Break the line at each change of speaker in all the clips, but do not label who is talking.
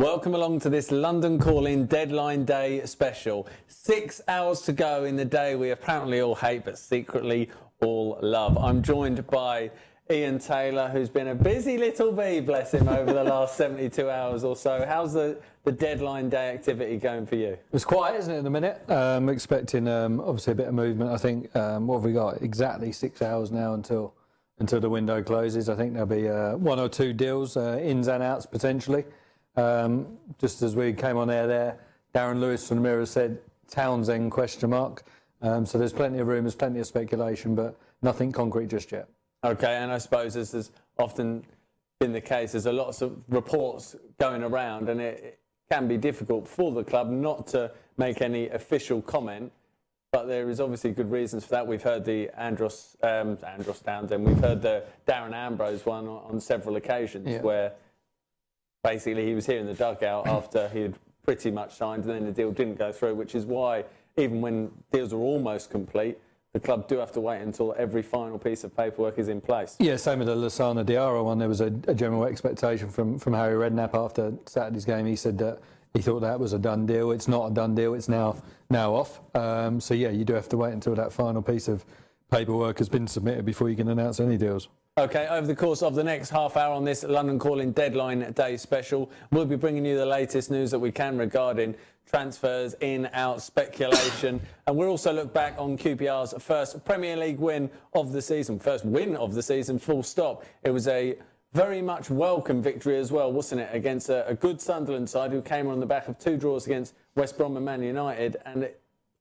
Welcome along to this London Calling Deadline Day special. 6 hours to go in the day we apparently all hate, but secretly all love. I'm joined by Ian Taylor, who's been a busy little bee, bless him, over the last 72 hours or so. How's the deadline day activity going for you?
It's quiet, isn't it, in a minute? Expecting, obviously, a bit of movement. I think, what have we got? Exactly 6 hours now until the window closes. I think there'll be one or two deals, ins and outs potentially. Just as we came on air there, Darren Lewis from the Mirror said Townsend ? So there's plenty of rumours, plenty of speculation, but nothing concrete just yet. Okay,
and I suppose as has often been the case, there's a lot of reports going around, and it can be difficult for the club not to make any official comment. But there is obviously good reasons for that. We've heard the Andros Townsend, we've heard the Darren Ambrose one on several occasions, where basically he was here in the dugout after he had pretty much signed, and then the deal didn't go through, which is why even when deals are almost complete, the club do have to wait until every final piece of paperwork is in place.
Yeah, same with the Lasana Diarra one. There was a general expectation from Harry Redknapp after Saturday's game. He said that he thought that was a done deal. It's not a done deal. It's now off. So, yeah, you do have to wait until that final piece of paperwork has been submitted before you can announce any deals.
OK, over the course of the next half hour on this London Calling Deadline Day special, we'll be bringing you the latest news that we can regarding transfers, in, out, speculation. And we'll also look back on QPR's first Premier League win of the season, first win of the season, full stop. It was a very much welcome victory as well, wasn't it, against a good Sunderland side who came on the back of 2 draws against West Brom and Man United. And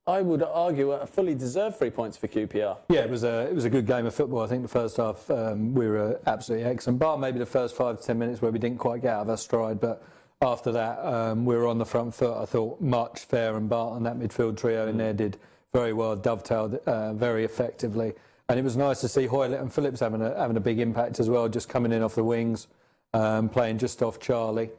I would argue a fully deserved 3 points for QPR. Yeah,
it was a good game of football. I think the first half we were absolutely excellent, bar maybe the first 5 to 10 minutes where we didn't quite get out of our stride. But after that, we were on the front foot. I thought Much, Fair and Barton, that midfield trio in there, did very well, dovetailed very effectively. And it was nice to see Hoilett and Phillips having a big impact as well, just coming in off the wings, playing just off Charlie.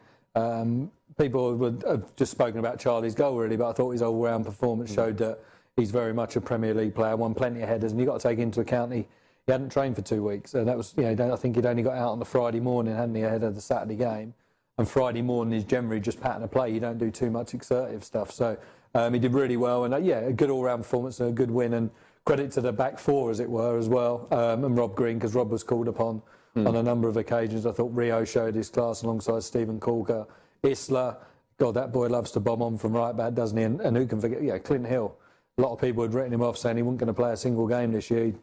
People have just spoken about Charlie's goal, really, but I thought his all-round performance showed that he's very much a Premier League player, won plenty of headers, and you've got to take into account he hadn't trained for 2 weeks. And that was, I think he'd only got out on the Friday morning, hadn't he, ahead of the Saturday game. And Friday morning is generally just pattern of play. You don't do too much exertive stuff. So he did really well. And, a good all-round performance and a good win. And credit to the back four, as it were, as well. And Rob Green, because Rob was called upon on a number of occasions. I thought Rio showed his class alongside Stephen Corker. Isla, God, that boy loves to bomb on from right back, doesn't he? And who can forget? Clint Hill. A lot of people had written him off saying he wasn't going to play a single game this year. He's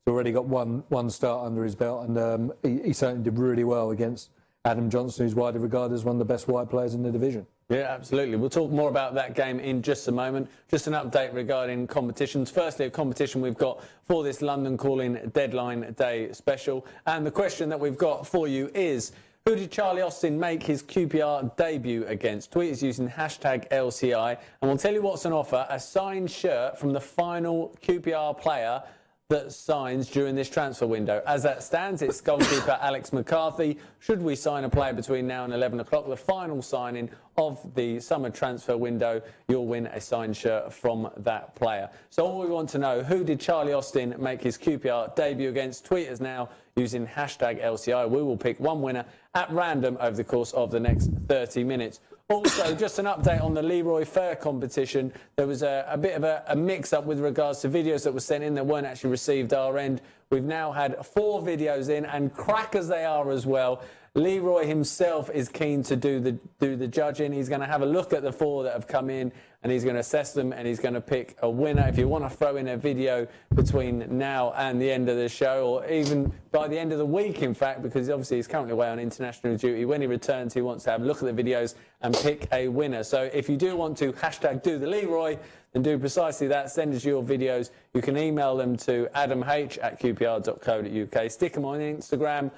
already got one start under his belt. And he certainly did really well against Adam Johnson, who's widely regarded as one of the best wide players in the division.
Yeah, absolutely. We'll talk more about that game in just a moment. Just an update regarding competitions. Firstly, a competition we've got for this London Calling Deadline Day special. And the question that we've got for you is, who did Charlie Austin make his QPR debut against? Tweet us using #LCI. And we'll tell you what's on offer: a signed shirt from the final QPR player that signs during this transfer window. As that stands, it's goalkeeper Alex McCarthy. Should we sign a player between now and 11 o'clock, the final signing of the summer transfer window, you'll win a signed shirt from that player. So all we want to know, who did Charlie Austin make his QPR debut against? Tweet us now using #LCI. We will pick one winner at random over the course of the next 30 minutes. Also, just an update on the Leroy Fair competition. There was a bit of a mix-up with regards to videos that were sent in that weren't actually received our end. We've now had 4 videos in, and crackers they are as well. Leroy himself is keen to do the judging. He's going to have a look at the 4 that have come in, and he's going to assess them, and he's going to pick a winner. If you want to throw in a video between now and the end of the show, or even by the end of the week, in fact, because obviously he's currently away on international duty. When he returns, he wants to have a look at the videos and pick a winner. So if you do want to #DoTheLeroy, then do precisely that. Send us your videos. You can email them to adamh@qpr.co.uk. Stick them on Instagram.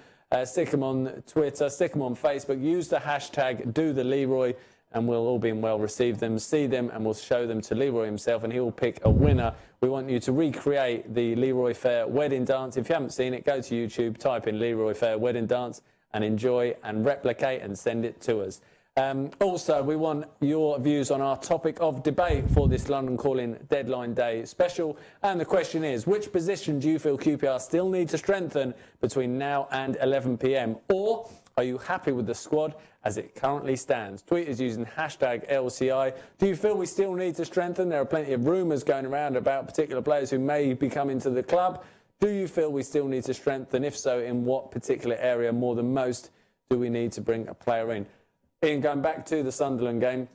Stick them on Twitter, stick them on Facebook. Use the #DoTheLeroy, and we'll all be well receive them, see them, and we'll show them to Leroy himself, and he will pick a winner. We want you to recreate the Leroy Fair wedding dance. If you haven't seen it, go to YouTube, type in Leroy Fair wedding dance, and enjoy and replicate and send it to us. Also, we want your views on our topic of debate for this London Calling Deadline Day special. And the question is, which position do you feel QPR still need to strengthen between now and 11 p.m? Or Are you happy with the squad as it currently stands? Tweet us using hashtag LCI. Do you feel we still need to strengthen? There are plenty of rumours going around about particular players who may be coming to the club. Do you feel we still need to strengthen? If so, in what particular area more than most do we need to bring a player in? Ian, going back to the Sunderland game,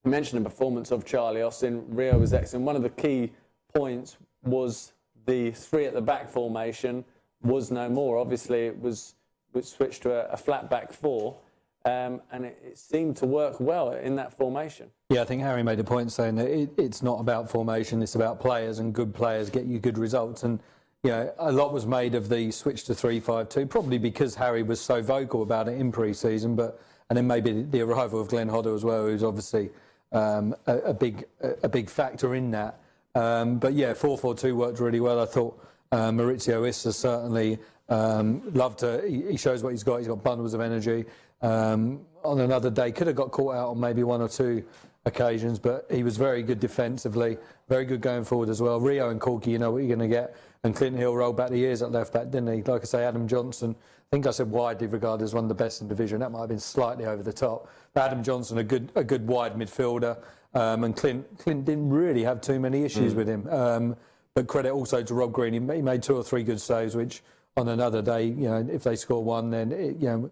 you mentioned the performance of Charlie Austin. Rio was excellent. One of the key points was the three at the back formation was no more. Obviously, it was switched to a flat back four, and it seemed to work well in that formation.
Yeah, I think Harry made a point saying that it's not about formation, it's about players, and good players get you good results. And you know, a lot was made of the switch to 3-5-2, probably because Harry was so vocal about it in pre-season, and then maybe the arrival of Glenn Hodder as well, who's obviously a big factor in that. But yeah, 4-4-2 worked really well. I thought Maurizio Issa certainly loved to. He shows what he's got. He's got bundles of energy. On another day, could have got caught out on maybe one or two occasions, but he was very good defensively, very good going forward as well. Rio and Corky, you know what you're going to get. And Clinton Hill rolled back the years at left back, didn't he? Like I say, Adam Johnson, I think I said widely regarded as one of the best in the division. That might have been slightly over the top. But Adam Johnson, a good wide midfielder. And Clint didn't really have too many issues with him. But credit also to Rob Green. He made 2 or 3 good saves, which on another day, you know, if they score one, then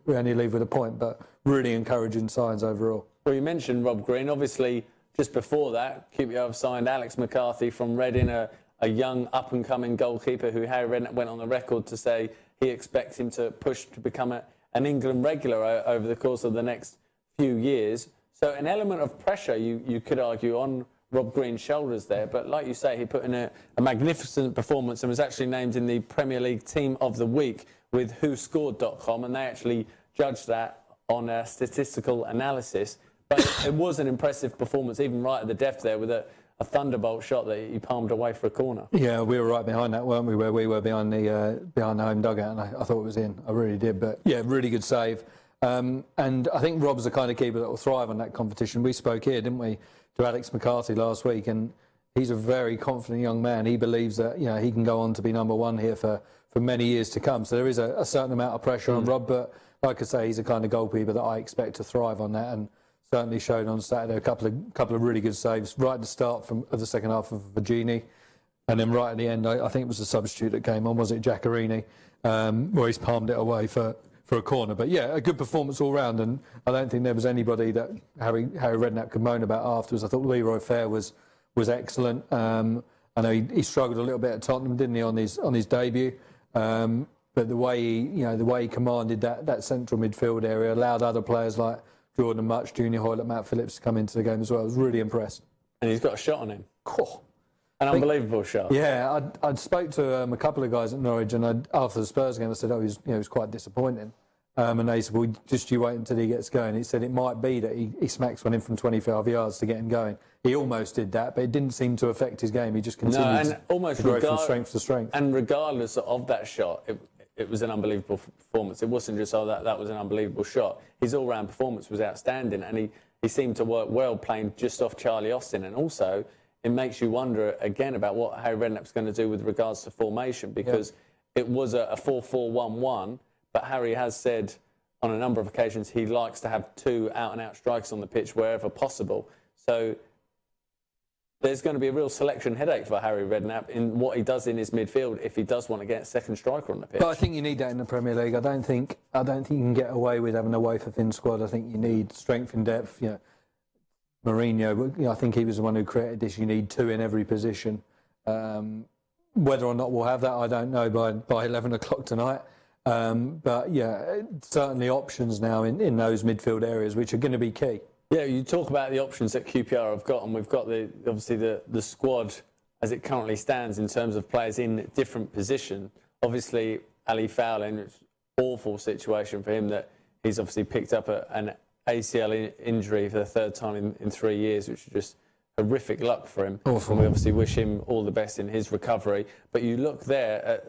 we only leave with a point. But really encouraging signs overall.
Well, you mentioned Rob Green. Obviously, just before that, QPR have signed Alex McCarthy from Reading, a young up-and-coming goalkeeper who Harry Redknapp went on the record to say he expects him to push to become an England regular over the course of the next few years. So an element of pressure, you could argue, on Rob Green's shoulders there. But like you say, he put in a magnificent performance and was actually named in the Premier League Team of the Week with WhoScored.com, and they actually judged that on a statistical analysis. But it was an impressive performance, even right at the depth there, with a thunderbolt shot that he palmed away for a corner. Yeah,
we were right behind that, weren't we? Where we were behind the home dugout, and I thought it was in. I really did. But yeah, really good save. And I think Rob's the kind of keeper that will thrive on that competition. We spoke here, didn't we, to Alex McCarthy last week, and he's a very confident young man. He believes that he can go on to be number one here for many years to come. So there is a certain amount of pressure on Rob, but like I say, he's the kind of goalkeeper that I expect to thrive on that, and certainly showed on Saturday a couple of really good saves right at the start of the second half of Virginie, and then right at the end, I think it was a substitute that came on, was it Giaccherini, where he's palmed it away for a corner. But yeah, a good performance all round, and I don't think there was anybody that Harry Redknapp could moan about afterwards. I thought Leroy Fair was excellent. I know he struggled a little bit at Tottenham, didn't he, on his debut. But the way he commanded that central midfield area, allowed other players like Jordan Much, Junior Hoilett, Matt Phillips to come into the game as well. I was really impressed.
And he's got a shot on him. An unbelievable shot.
Yeah, I'd spoke to a couple of guys at Norwich, and after the Spurs game, I said, he was quite disappointing. And they said, well, just you wait until he gets going. He said it might be that he smacks one in from 25 yards to get him going. He almost did that, but it didn't seem to affect his game. He just continued to go from strength to strength.
And regardless of that shot, it was an unbelievable performance. It wasn't just, that was an unbelievable shot. His all-round performance was outstanding, and he seemed to work well playing just off Charlie Austin. And also, it makes you wonder again about what Harry Redknapp's going to do with regards to formation, because it was a 4-4-1-1, but Harry has said on a number of occasions he likes to have 2 out-and-out strikers on the pitch wherever possible. So there's going to be a real selection headache for Harry Redknapp in what he does in his midfield if he does want to get a second striker on the pitch.
But I think you need that in the Premier League. I don't think you can get away with having a wafer-thin squad. I think you need strength and depth. Mourinho, I think he was the one who created this. You need 2 in every position. Whether or not we'll have that, I don't know by 11 o'clock tonight. But yeah, certainly options now in those midfield areas, which are going to be key.
Yeah, you talk about the options that QPR have got, and we've got obviously the squad as it currently stands in terms of players in different positions. Obviously, Ali Fowler, it's an awful situation for him that he's obviously picked up an ACL injury for the 3rd time in 3 years, which is just horrific luck for him.
Awful.
And we obviously wish him all the best in his recovery. But you look there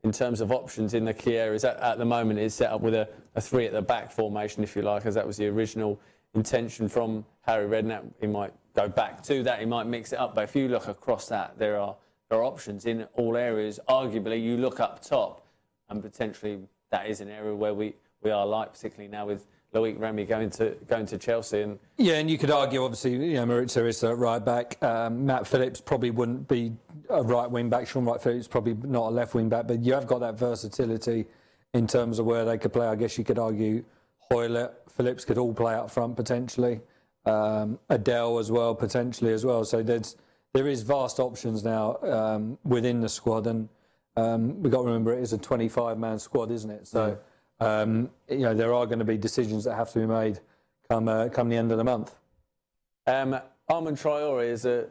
in terms of options in the key areas. At the moment, it's set up with a 3 at the back formation, if you like, as that was the original intention from Harry Redknapp. He might go back to that, he might mix it up, but if you look across that, there are options in all areas. Arguably, you look up top, and potentially that is an area where we we are like, particularly now with Loic Remy going to Chelsea. And
yeah, and you could argue, obviously, Maurizio is at right back. Matt Phillips probably wouldn't be a right wing back. Sean Wright Phillips probably not a left wing back, but you have got that versatility in terms of where they could play. I guess you could argue Hoilett, Phillips could all play up front potentially. Adele as well, potentially as well. So there is vast options now within the squad, and we've got to remember it is a 25-man squad, isn't it? So there are going to be decisions that have to be made come the end of the month.
Armand Traore is a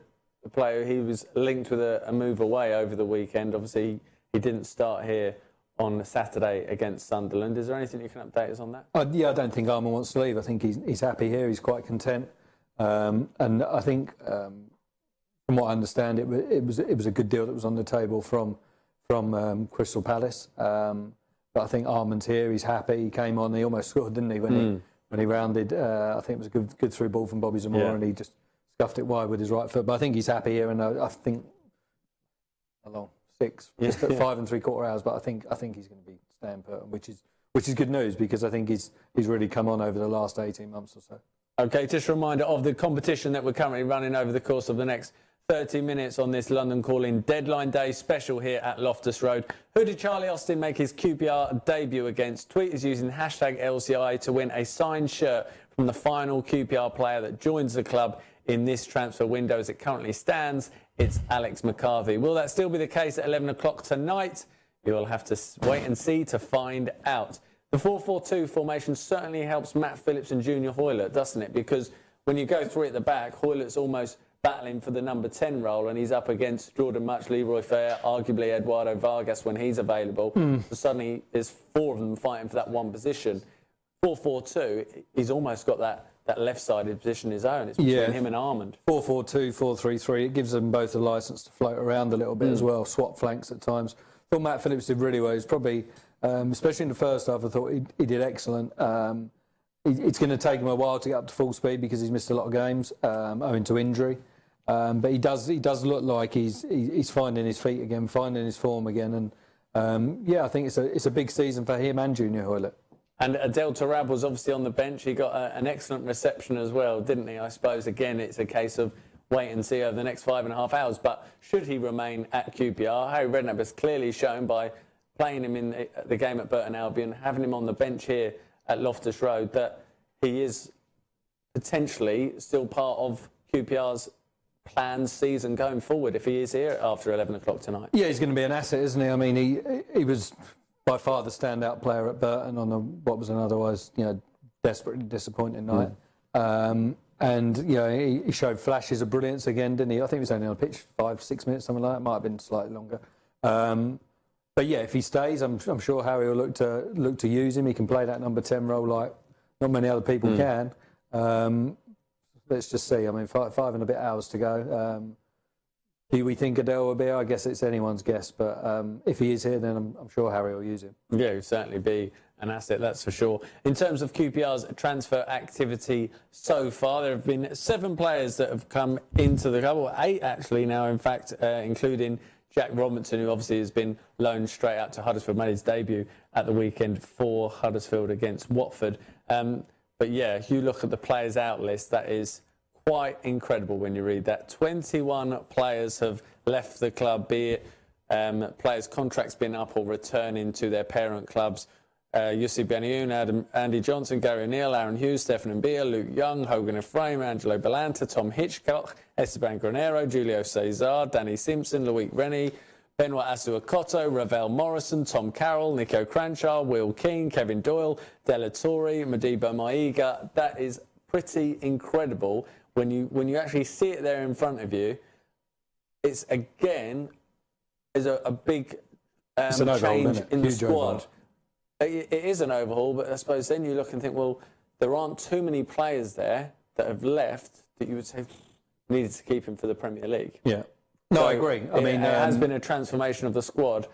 player. He was linked with a move away over the weekend. Obviously, he didn't start here on Saturday against Sunderland. Is there anything you can update us on that?
I don't think Armand wants to leave. I think he's happy here. He's quite content, and I think, from what I understand, it was a good deal that was on the table from Crystal Palace. But I think Armand's here. He's happy. He came on. He almost scored, didn't he? When he rounded, I think it was a good through ball from Bobby Zamora, and he just scuffed it wide with his right foot. But I think he's happy here, and I think along 6, just at 5 3/4 hours. But I think he's going to be staying put, which is good news, because I think he's really come on over the last 18 months or so.
Okay, just a reminder of the competition that we're currently running over the course of the next 30 minutes on this London Calling Deadline Day special here at Loftus Road. Who did Charlie Austin make his QPR debut against? Tweet is using hashtag LCI to win a signed shirt from the final QPR player that joins the club in this transfer window. As it currently stands, it's Alex McCarthy. Will that still be the case at 11 o'clock tonight? You'll have to wait and see to find out. The 4-4-2 formation certainly helps Matt Phillips and Junior Hoilett, doesn't it? Because when you go through at the back, Hoylett's almost battling for the number 10 role, and he's up against Jordan Much, Leroy Fair, arguably Eduardo Vargas when he's available. So suddenly there's 4 of them fighting for that one position. 4-4-2, he's almost got that left-sided position his own. It's between him and Armand.
4-4-2, 4-3-3, it gives them both a licence to float around a little bit as well, swap flanks at times. I thought Matt Phillips did really well. He's probably, especially in the first half, I thought he did excellent. It's going to take him a while to get up to full speed because he's missed a lot of games owing to injury. But he does look like he's finding his feet again, finding his form again, and I think it's a big season for him and Junior Hoilett.
And Adel Tarab was obviously on the bench. He got an excellent reception as well, didn't he? I suppose again it's a case of wait and see over the next 5.5 hours. But should he remain at QPR, Harry Redknapp has clearly shown by playing him in the game at Burton Albion, having him on the bench here at Loftus Road, that he is potentially still part of QPR's planned season going forward if he is here after 11 o'clock tonight. Yeah,
he's going to be an asset, isn't he? I mean, he was by far the standout player at Burton on what was an otherwise, desperately disappointing night. And he showed flashes of brilliance again, didn't he? I think he was only on the pitch 5-6 minutes, something like that. It might have been slightly longer. But yeah, if he stays, I'm sure Harry will look to use him. He can play that number 10 role like not many other people can. Let's just see. I mean, 5 and a bit hours to go. Do we think Adele will be? I guess it's anyone's guess. But if he is here, then I'm sure Harry will use him.
Yeah, he'll certainly be an asset, that's for sure. In terms of QPR's transfer activity so far, there have been 7 players that have come into the club, or 8 actually now, in fact, including Jack Robinson, who obviously has been loaned straight out to Huddersfield, made his debut at the weekend for Huddersfield against Watford. But yeah, if you look at the players out list, that is quite incredible when you read that. 21 players have left the club, be it players' contracts being up or returning to their parent clubs. Yussi Benayoun, Andy Johnson, Gary O'Neill, Aaron Hughes, Stefan Mbia, Luke Young, Hogan Ephraim, Angelo Balanta, Tom Hitchcock, Esteban Granero, Julio Cesar, Danny Simpson, Loic Rennie, Benoit Asuakoto, Ravel Morrison, Tom Carroll, Nico Cranchar, Will King, Kevin Doyle, Della Torre, Madiba Maiga. That is pretty incredible when you actually see it there in front of you. It's again a big change in the squad. It is an overhaul, but I suppose then you look and think, well, there aren't too many players there that have left that you would say needed to keep him for the Premier League.
Yeah. No, I agree. I mean,
it has been a transformation of the squad.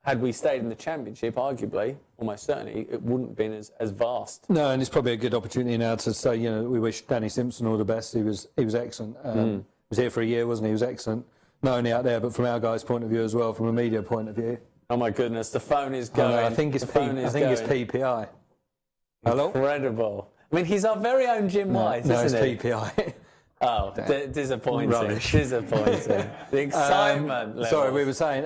Had we stayed in the Championship, arguably, almost certainly, it wouldn't have been as vast.
No, and it's probably a good opportunity now to say, we wish Danny Simpson all the best. He was excellent. He was here for a year, wasn't he? He was excellent. Not only out there, but from our guys' point of view as well, from a media point of view.
Oh my goodness, the phone is going.
I think it's PPI. Hello?
Incredible. I mean, he's our very own Jim White, isn't he?
No, it's PPI.
Oh, disappointing.
Rubbish.
Disappointing. The excitement level.
Sorry, we were saying,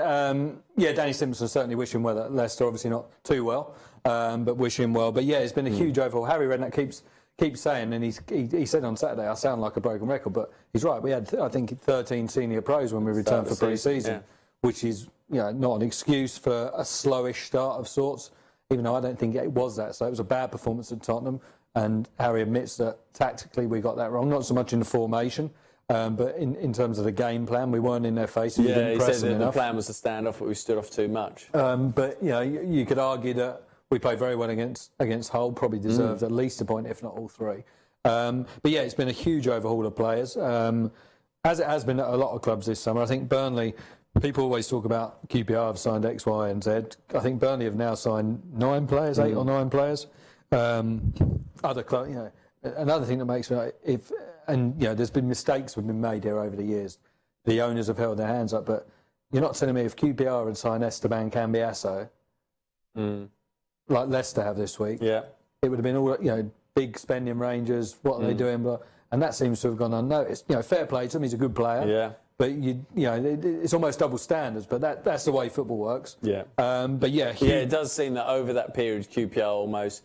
yeah, Danny Simpson certainly wishing well at Leicester, obviously not too well, but wishing him well. But yeah, it's been a huge overhaul. Harry Redknapp keeps saying, and he said on Saturday, I sound like a broken record, but he's right. We had, I think, 13 senior pros when we returned for pre-season, which is not an excuse for a slowish start of sorts, even though I don't think it was that. So it was a bad performance at Tottenham. And Harry admits that tactically we got that wrong, not so much in the formation, but in terms of the game plan, we weren't in their faces.
Yeah, he said that the plan was to stand off, but we stood off too much.
But you could argue that we played very well against Hull, probably deserved at least a point, if not all three. But yeah, it's been a huge overhaul of players, as it has been at a lot of clubs this summer. I think Burnley, people always talk about QPR have signed X, Y and Z. I think Burnley have now signed 9 players, 8 or 9 players. Other clubs, another thing that makes me, there's been mistakes have been made here over the years. The owners have held their hands up, but you're not telling me if QPR had signed Esteban Cambiasso, like Leicester have this week, it would have been all, big spending ranges. What are they doing? And that seems to have gone unnoticed. Fair play to him. He's a good player. Yeah. But it's almost double standards. But that's the way football works. Yeah. But yeah.
It does seem that over that period, QPR almost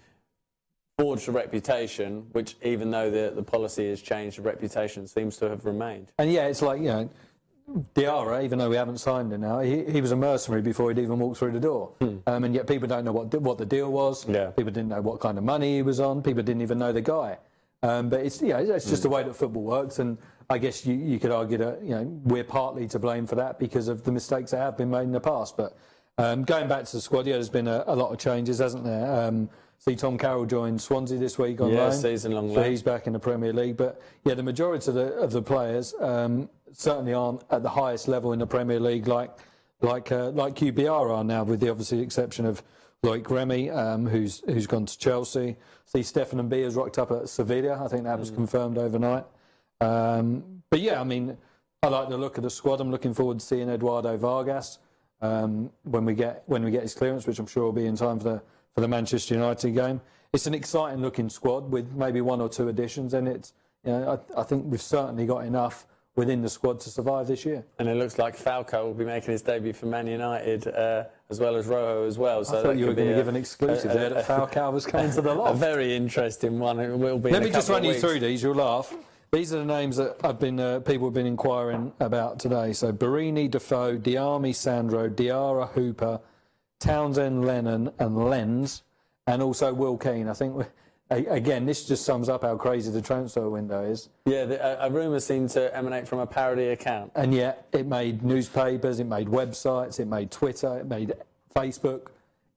forged a reputation, which even though the policy has changed, the reputation seems to have remained.
And yeah, it's like, Diarra, even though we haven't signed him now, he was a mercenary before he'd even walked through the door. And yet people don't know what the deal was. Yeah. People didn't know what kind of money he was on. People didn't even know the guy. But it's just the way that football works. And I guess you could argue that we're partly to blame for that because of the mistakes that have been made in the past. But going back to the squad, there's been a lot of changes, hasn't there? See, Tom Carroll joined Swansea this week on loan.
Season-long loan.
So he's back in the Premier League. But yeah, the majority of the players certainly aren't at the highest level in the Premier League like QPR are now, with the obviously exception of Loic Remy, who's gone to Chelsea. See, Stefan Mbia has rocked up at Sevilla. I think that was confirmed overnight. But yeah, I mean, I like the look of the squad. I'm looking forward to seeing Eduardo Vargas when we get his clearance, which I'm sure will be in time for the Manchester United game. It's an exciting looking squad with maybe 1 or 2 additions, and it's I think we've certainly got enough within the squad to survive this year.
And it looks like Falcao will be making his debut for Man United, as well as Rojo as well.
So I thought you were going to give an exclusive there that Falcao was coming to the Loft.
A very interesting one. It will be.
Let me just run you through these. You'll laugh. These are the names that people have been inquiring about today. So Barini, Defoe, Diarmi, Sandro, Diarra, Hooper, Townsend, Lennon and Lenz, and also Will Keane. I think, again, this just sums up how crazy the transfer window is.
Yeah, a rumour seemed to emanate from a parody account.
And yet it made newspapers, it made websites, it made Twitter, it made Facebook.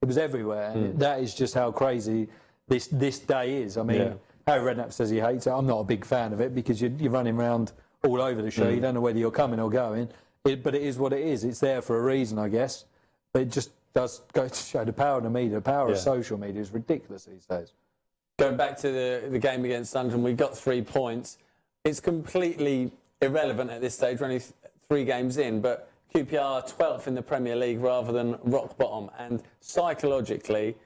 It was everywhere. And that is just how crazy this day is. I mean, Harry Redknapp says he hates it. I'm not a big fan of it because you're running around all over the show. You don't know whether you're coming or going. But it is what it is. It's there for a reason, I guess. But it just does go to show the power of the media, the power of social media is ridiculous these days.
Going back to the game against Sunderland, we got 3 points. It's completely irrelevant at this stage. We're only 3 games in, but QPR 12th in the Premier League rather than rock bottom. And psychologically,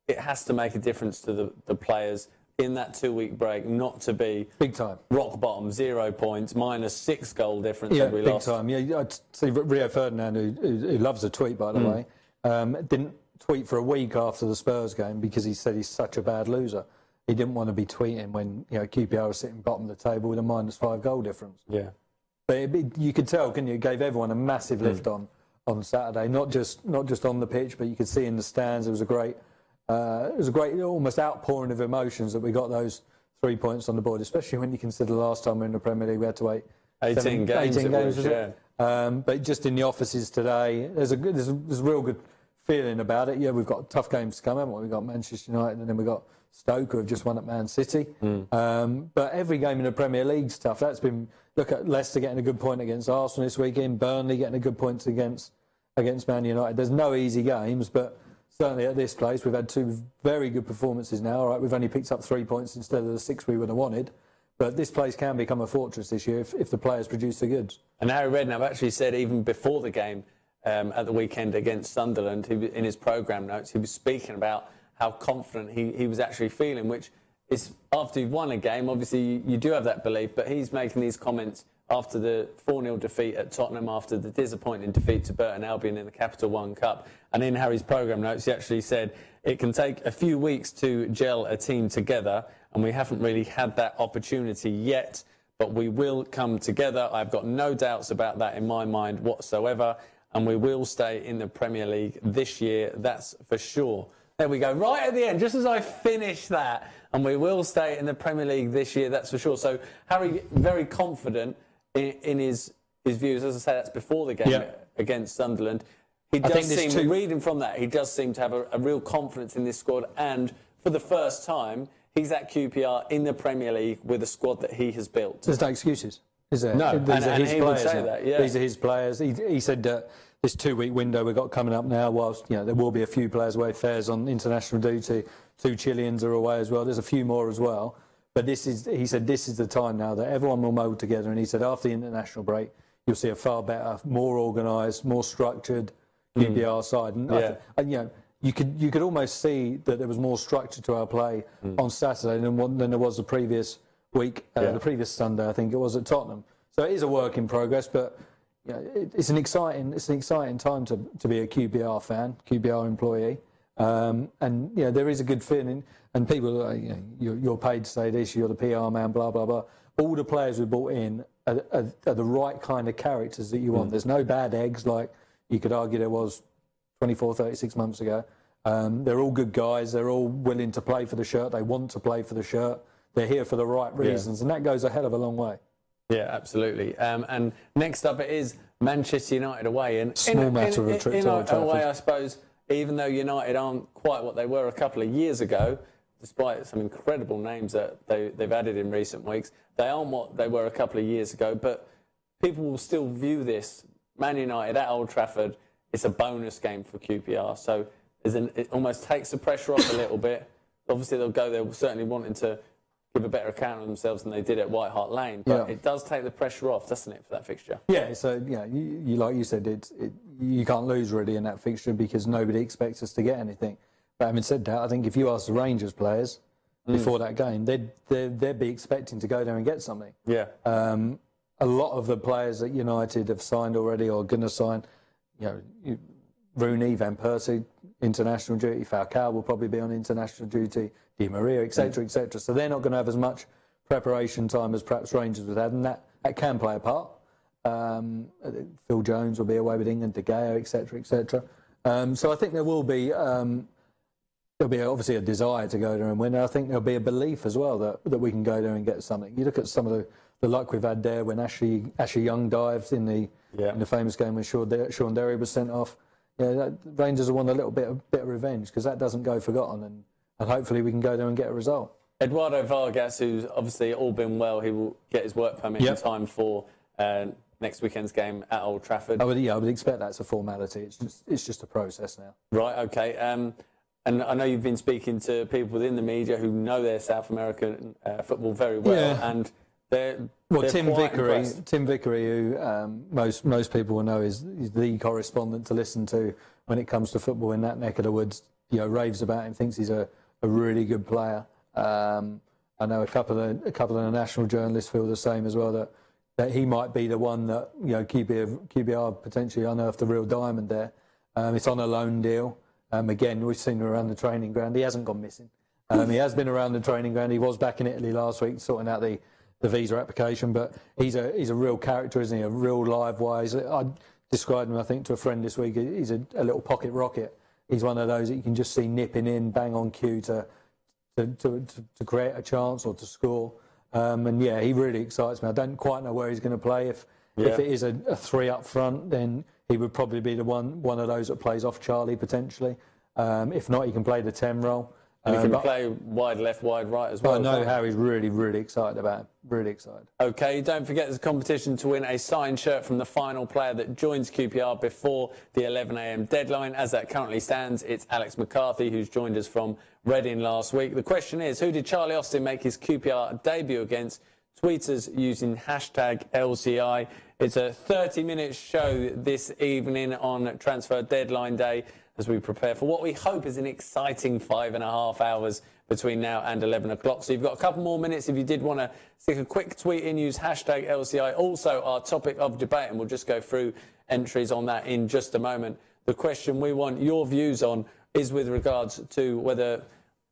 it has to make a difference to the players in that 2-week break not to be
big time
rock bottom, 0 points, minus 6 goal difference that we
big
lost.
Time. Yeah, I'd see Rio Ferdinand, who loves a tweet, by the way, didn't tweet for a week after the Spurs game because he said he's such a bad loser. He didn't want to be tweeting when QPR was sitting bottom of the table with a -5 goal difference. Yeah, but you could tell, couldn't you? It gave everyone a massive lift on Saturday, not just on the pitch, but you could see in the stands. It was a great almost outpouring of emotions that we got those 3 points on the board, especially when you consider the last time we were in the Premier League we had to wait
18 games.
But just in the offices today, there's a real good feeling about it. Yeah, we've got tough games to come, haven't we? We've got Manchester United and then we've got Stoke, who have just won at Man City. But every game in the Premier League's tough. Look at Leicester getting a good point against Arsenal this weekend, Burnley getting a good point against Man United. There's no easy games, but certainly at this place, we've had 2 very good performances now. All right, we've only picked up 3 points instead of the 6 we would have wanted. But this place can become a fortress this year if the players produce the goods.
And Harry Redknapp actually said even before the game at the weekend against Sunderland, in his programme notes, he was speaking about how confident he was actually feeling, which is after you've won a game, obviously you do have that belief, but he's making these comments after the 4-0 defeat at Tottenham, after the disappointing defeat to Burton Albion in the Capital One Cup. And in Harry's programme notes, he actually said it can take a few weeks to gel a team together, and we haven't really had that opportunity yet, but we will come together. I've got no doubts about that in my mind whatsoever, and we will stay in the Premier League this year, that's for sure. There we go, right at the end, just as I finish that, and we will stay in the Premier League this year, that's for sure. So Harry, very confident in his views. As I say, that's before the game against Sunderland. He does seem, reading from that, he does seem to have a real confidence in this squad, and for the first time, he's at QPR in the Premier League with a squad that he has built.
There's no excuses, is there?
No,
and
he would say that, yeah.
These are his players. He said that this 2-week window we've got coming up now, whilst there will be a few players away, Fair's on international duty, 2 Chileans are away as well, there's a few more as well. But he said this is the time now that everyone will mould together, and he said after the international break, you'll see a far better, more organised, more structured QPR side. And, you could almost see that there was more structure to our play on Saturday than there was the previous week, the previous Sunday, I think it was, at Tottenham. So it is a work in progress, but it's an exciting time to be a QPR fan, QPR employee. And there is a good feeling, and people are, you're paid to say this, you're the PR man, blah blah blah. All the players we brought in are the right kind of characters that you want. There's no bad eggs like you could argue there was 24, 36 months ago. They're all good guys. They're all willing to play for the shirt. They want to play for the shirt. They're here for the right reasons, and that goes a hell of a long way. Yeah, absolutely. And next up it is Manchester United away. And small matter of a trip to Old Trafford.
Away, I suppose, even though United aren't quite what they were a couple of years ago, despite some incredible names that they've added in recent weeks, they aren't what they were a couple of years ago. But people will still view this, Man United at Old Trafford, it's a bonus game for QPR. So it almost takes the pressure off a little bit. Obviously, they'll go there certainly wanting to give a better account of themselves than they did at White Hart Lane. But it does take the pressure off, doesn't it, for that fixture? Yeah,
so, you like you said, you can't lose really in that fixture because nobody expects us to get anything. But having said that, I think if you ask the Rangers players before that game, they'd be expecting to go there and get something.
Yeah.
A lot of the players that United have signed already or going to sign, Rooney, Van Persie, international duty, Falcao will probably be on international duty, Di Maria, etc., etc. So they're not going to have as much preparation time as perhaps Rangers would have, and that can play a part. Phil Jones will be away with England, De Gea, etc., etc. So I think there will be there'll be obviously a desire to go there and win. I think there'll be a belief as well that we can go there and get something. You look at some of the luck we've had there when Ashley Young dived in the famous game when Sean Derry was sent off. Rangers have won a little bit of revenge because that doesn't go forgotten, and hopefully we can go there and get a result.
Eduardo Vargas, who's obviously all been well, he will get his work permit in time for next weekend's game at Old Trafford.
I would expect that's a formality. It's just a process now.
Right, okay. And I know you've been speaking to people within the media who know their South American football very well, and they're
Tim Vickery, who most people will know is the correspondent to listen to when it comes to football in that neck of the woods. Raves about him, thinks he's a really good player. I know a couple of the national journalists feel the same as well, that he might be the one that QPR potentially unearthed the real diamond there. It's on a loan deal. Again, we've seen him around the training ground. He hasn't gone missing. He has been around the training ground. He was back in Italy last week sorting out the visa application, but he's a real character, isn't he? A real live wise. I described him, I think, to a friend this week. He's a little pocket rocket. He's one of those that you can just see nipping in, bang on cue to create a chance or to score. And he really excites me. I don't quite know where he's going to play. If it is a 3 up front, then he would probably be the one of those that plays off Charlie potentially. If not, he can play the 10 role.
And he can play wide left, wide right as well.
I know Harry's really, really excited about him. Really excited.
OK, don't forget there's a competition to win a signed shirt from the final player that joins QPR before the 11 a.m. deadline. As that currently stands, it's Alex McCarthy, who's joined us from Reading last week. The question is, who did Charlie Austin make his QPR debut against? Tweet us using hashtag LCI. It's a 30-minute show this evening on transfer deadline day. as we prepare for what we hope is an exciting 5.5 hours between now and 11 o'clock. So you've got a couple more minutes if you did want to stick a quick tweet in, use hashtag LCI. Also, our topic of debate, and we'll just go through entries on that in just a moment. The question we want your views on is with regards to whether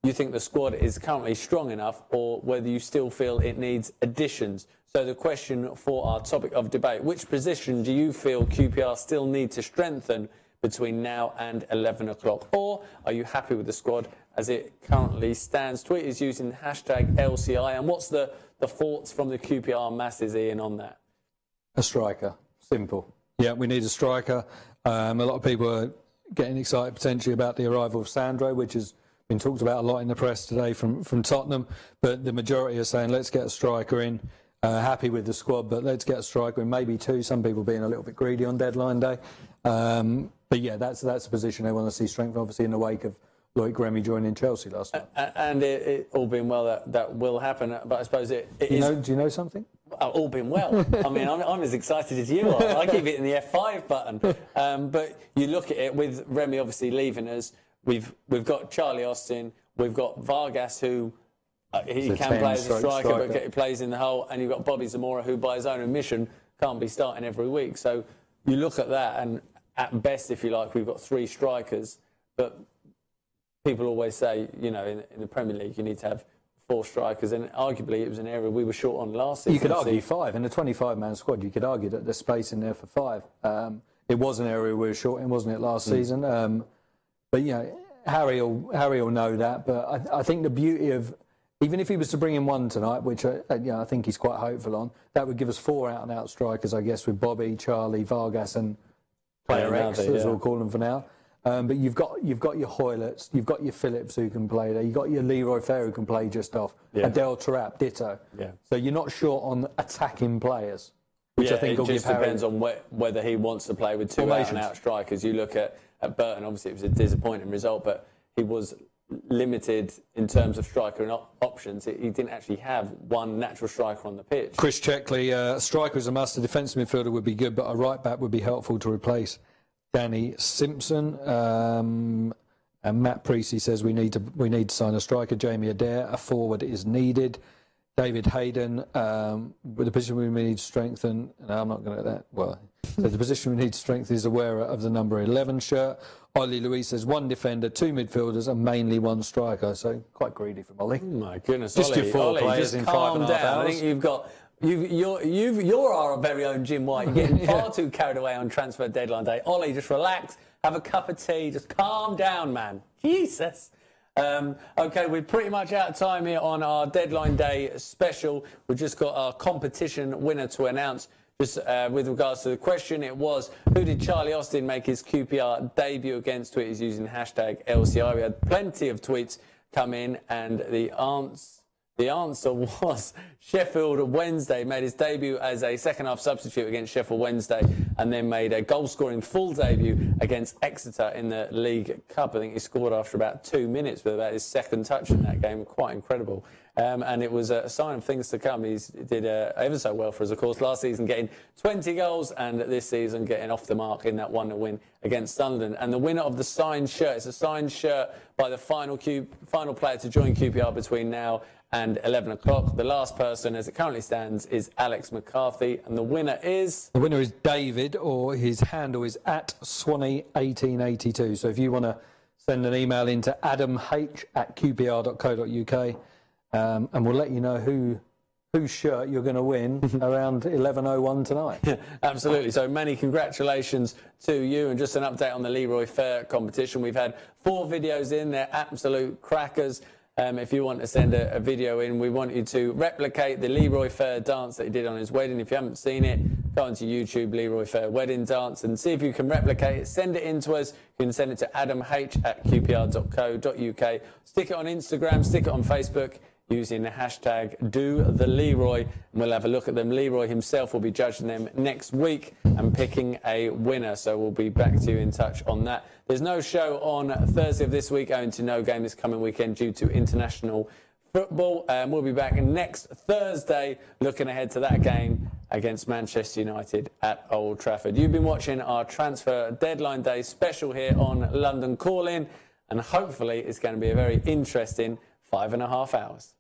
you think the squad is currently strong enough or whether you still feel it needs additions. So the question for our topic of debate, which position do you feel QPR still need to strengthen between now and 11 o'clock? Or are you happy with the squad as it currently stands? Tweet is using hashtag LCI. And what's the thoughts from the QPR masses, Ian, on that?
A striker. Simple. Yeah, we need a striker. A lot of people are getting excited potentially about the arrival of Sandro, which has been talked about a lot in the press today from Tottenham. But the majority are saying, let's get a striker in. Happy with the squad, but let's get a striker in, maybe two. Some people being a little bit greedy on deadline day. But yeah, that's the position they want to see strength, obviously, in the wake of Loic Remy joining Chelsea last night.
And it all being well, that will happen. But I suppose it is...
Do you know something?
All been well. I mean, I'm as excited as you are. I keep hitting the F5 button. But you look at it with Remy obviously leaving us. We've got Charlie Austin. We've got Vargas, who he can play as a striker, but plays in the hole. And you've got Bobby Zamora, who by his own admission can't be starting every week. So you look at that, and at best, if you like, we've got 3 strikers. But people always say, you know, in the Premier League, you need to have 4 strikers, and arguably it was an area we were short on last season.
You could argue 5 in a 25-man squad. You could argue that there's space in there for 5. It was an area we were short in, wasn't it, last season? But you know, Harry will know that. But I think the beauty of, even if he was to bring in one tonight, which I think he's quite hopeful on, that would give us 4 out-and-out strikers, I guess, with Bobby, Charlie, Vargas, and Player X, as we'll call them for now. But you've got your Hoiletts, you've got your Phillips who can play there, you've got your Leroy Fair who can play just off, Adel Taarabt, ditto. Yeah. So you're not short on attacking players, which I think will give Harry...
It just depends on whether he wants to play with 2 out-and-out strikers. You look at Burton, obviously it was a disappointing result, but he was limited in terms of striker and options. He didn't actually have one natural striker on the pitch.
Chris Checkley, striker is a must. A defensive midfielder would be good, but a right-back would be helpful to replace Danny Simpson. And Matt Precy says we need to sign a striker. Jamie Adair, a forward is needed. David Hayden, with the position we need to strengthen. No, I'm not going to that. Well, so the position we need to strengthen is the wearer of the number 11 shirt. Ollie Louise says 1 defender, 2 midfielders, and mainly 1 striker. So quite greedy from Ollie.
Oh my goodness,
just do 4 players in 5.5 hours.
I think you've got. You're our very own Jim White. You're getting far too carried away on transfer deadline day. Ollie, just relax, have a cup of tea, just calm down, man. Jesus. OK, we're pretty much out of time here on our deadline day special. We've just got our competition winner to announce. Just with regards to the question, it was, who did Charlie Austin make his QPR debut against? Tweet is using hashtag LCI. We had plenty of tweets come in, and the answer was Sheffield Wednesday. Made his debut as a second-half substitute against Sheffield Wednesday, and then made a goal-scoring full debut against Exeter in the League Cup. I think he scored after about 2 minutes with about his 2nd touch in that game. Quite incredible. And it was a sign of things to come. He did ever so well for us, of course, last season getting 20 goals, and this season getting off the mark in that 1-0 win against Sunderland. And the winner of the signed shirt, it's a signed shirt by the final player to join QPR between now and 11 o'clock. The last person, as it currently stands, is Alex McCarthy, and the winner is...
The winner is David, or his handle is @Swanee1882. So if you want to send an email into adamh@qpr.co.uk, and we'll let you know whose shirt you're going to win around 11:01 tonight.
Yeah, absolutely. So many congratulations to you. And just an update on the Leroy Fair competition. We've had 4 videos in. They're absolute crackers. If you want to send a video in, we want you to replicate the Leroy Fair dance that he did on his wedding. If you haven't seen it, go onto YouTube, Leroy Fair wedding dance, and see if you can replicate it. Send it in to us. You can send it to adamh@qpr.co.uk. Stick it on Instagram, stick it on Facebook, using the hashtag #DoTheLeroy, and we'll have a look at them. Leroy himself will be judging them next week and picking a winner, so we'll be back to you in touch on that. There's no show on Thursday of this week, owing to no game this coming weekend due to international football. We'll be back next Thursday looking ahead to that game against Manchester United at Old Trafford. You've been watching our transfer deadline day special here on London Calling, and hopefully it's going to be a very interesting 5.5 hours.